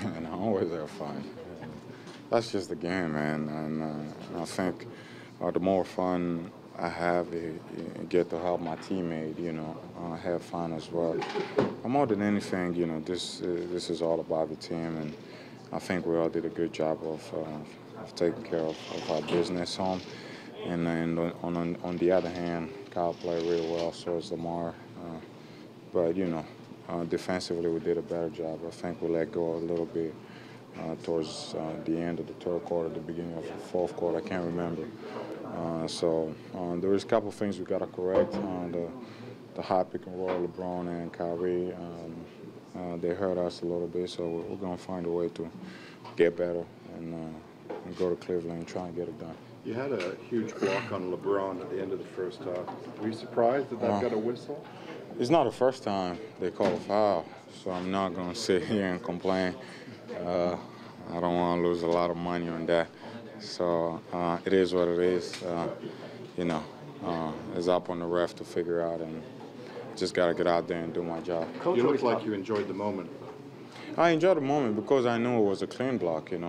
and I always have fun. That's just the game, man. And I think the more fun I have, I get to help my teammate, have fun as well. More than anything, this is all about the team, and I think we all did a good job of taking care of our business home. And on the other hand, Kyle played really well, so is Lamar. But defensively we did a better job. I think we let go a little bit towards the end of the third quarter, the beginning of the fourth quarter. I can't remember. So there was a couple of things we got to correct. The high pick and roll, LeBron and Kyrie, they hurt us a little bit. So we're going to find a way to get better and go to Cleveland and try and get it done. You had a huge block on LeBron at the end of the first half. Were you surprised that got a whistle? It's not the first time they call a foul, so I'm not going to sit here and complain. I don't want to lose a lot of money on that. So it is what it is. It's up on the ref to figure out, and just got to get out there and do my job. You look like you enjoyed the moment. I enjoyed the moment because I knew it was a clean block, and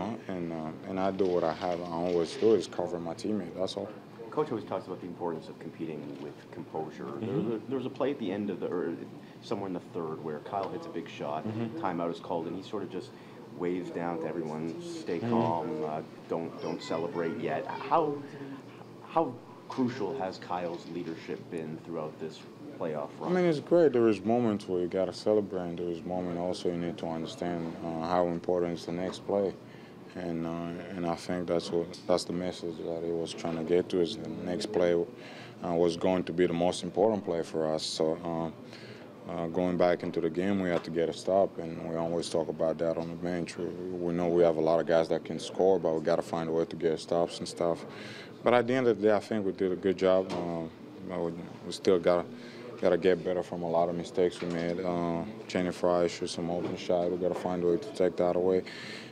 I do what I always do is cover my teammate. That's all. Coach always talks about the importance of competing with composure. Mm-hmm. There was a play at the end of somewhere in the third where Kyle hits a big shot, timeout is called, and he sort of just waves down to everyone, stay calm, don't celebrate yet. How crucial has Kyle's leadership been throughout this playoff run? I mean, it's great. There is moments where you got to celebrate, and there is moments also you need to understand how important is the next play. And I think that's the message that he was trying to get to, is the next play was going to be the most important play for us. So going back into the game, we had to get a stop, and we always talk about that on the bench. We know we have a lot of guys that can score, but we got to find a way to get stops and stuff. But at the end of the day, I think we did a good job. We still got to get better from a lot of mistakes we made. Channing Frye shoot some open shot. We got to find a way to take that away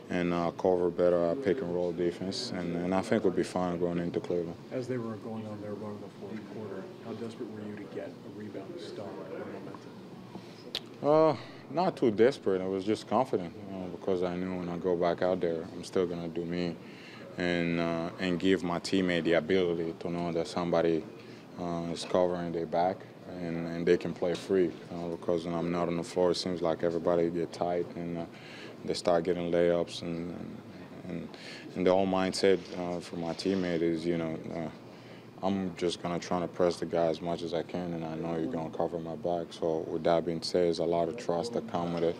and cover better our pick and roll defense. And I think we'll be fine going into Cleveland. As they were going on their run in the fourth quarter, how desperate were you to get a rebound to stop the momentum? Not too desperate. I was just confident because I knew when I go back out there, I'm still going to do me and give my teammate the ability to know that somebody is covering their back and they can play free. Because when I'm not on the floor, it seems like everybody get tight and they start getting layups. And the whole mindset for my teammate is, I'm just going to try to press the guy as much as I can, and I know you're going to cover my back. So with that being said, there's a lot of trust that comes with it,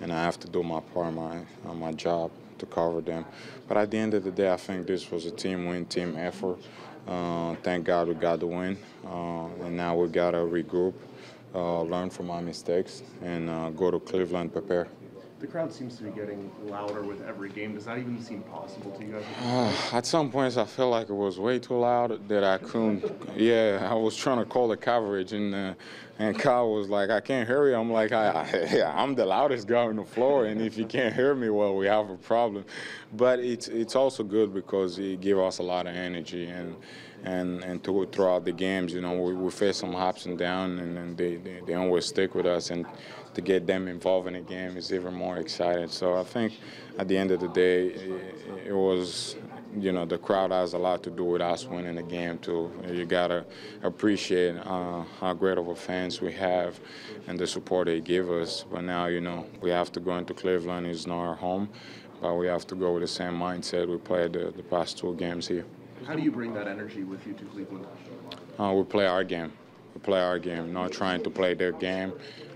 and I have to do my part, my job to cover them. But at the end of the day, I think this was a team win, team effort. Thank God we got the win, and now we got to regroup, learn from our mistakes, and go to Cleveland prepare. The crowd seems to be getting louder with every game. Does that even seem possible to you guys? At some points, I felt like it was way too loud that I couldn't. Yeah, I was trying to call the coverage, and Kyle was like, "I can't hear you." I'm like, "I'm the loudest guy on the floor, and if you can't hear me, well, we have a problem." But it's also good because it gives us a lot of energy, and throughout the games, we face some ups and downs, and they always stick with us, and to get them involved in the game is even more exciting. So I think at the end of the day, it was, the crowd has a lot to do with us winning the game too. You gotta appreciate how great of a fans we have and the support they give us. But now, we have to go into Cleveland. It's not our home, but we have to go with the same mindset we played the past two games here. How do you bring that energy with you to Cleveland? We play our game. We play our game, not trying to play their game.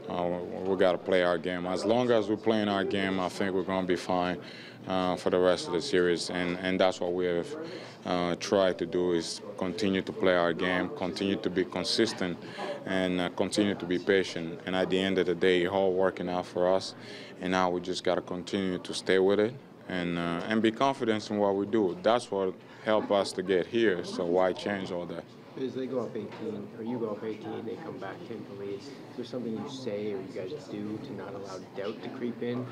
We got to play our game. As long as we're playing our game, I think we're going to be fine for the rest of the series. And that's what we have tried to do, is continue to play our game, continue to be consistent, and continue to be patient. And at the end of the day, it's all working out for us. And now we just got to continue to stay with it and be confident in what we do. That's what helped us to get here, so why change all that? As they go up 18, or you go up 18, they come back 10 to lead. Is there something you say or you guys do to not allow doubt to creep in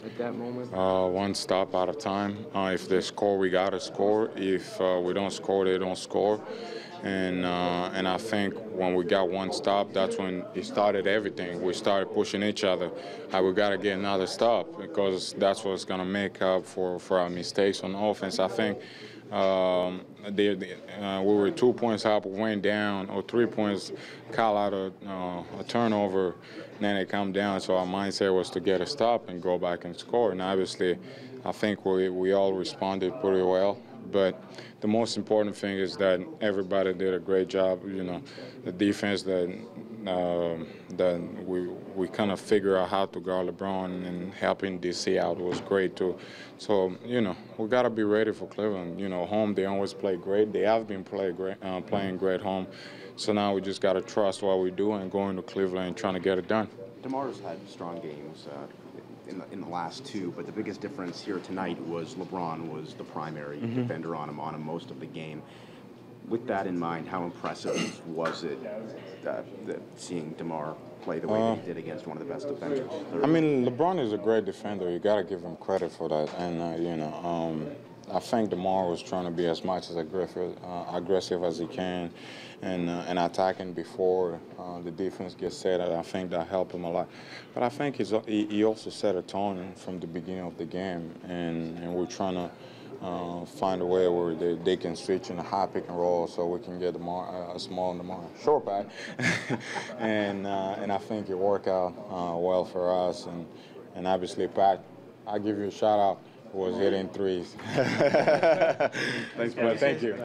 at that moment? One stop at a time. If they score, we got to score. If we don't score, they don't score. And I think when we got one stop, that's when it started everything. We started pushing each other. We got to get another stop because that's what's going to make up for our mistakes on offense. I think we were 2 points up, went down, or 3 points, call out a turnover, then they come down. So our mindset was to get a stop and go back and score. And obviously, I think we all responded pretty well. But the most important thing is that everybody did a great job. You know, the defense that we kind of figure out how to guard LeBron and helping DC out was great too. So you know, we got to be ready for Cleveland. You know, home they always play great. They have been playing great home. So now we just got to trust what we do and go into Cleveland and trying to get it done. DeMar's had strong games in the last two, but the biggest difference here tonight was LeBron was the primary defender on him most of the game. With that in mind, how impressive was it seeing DeMar play the way that he did against one of the best defenders? I mean, LeBron is a great defender. You got to give him credit for that. And you know, I think DeMar was trying to be as much as aggressive as he can, and attacking before the defense gets set. I think that helped him a lot. But I think he also set a tone from the beginning of the game, and we're trying to find a way where they can switch in a high pick and roll so we can get a small DeMar short back. and I think it worked out well for us. And obviously, Pat, I'll give you a shout out. Was hitting threes. Thanks, Brett. Thank you.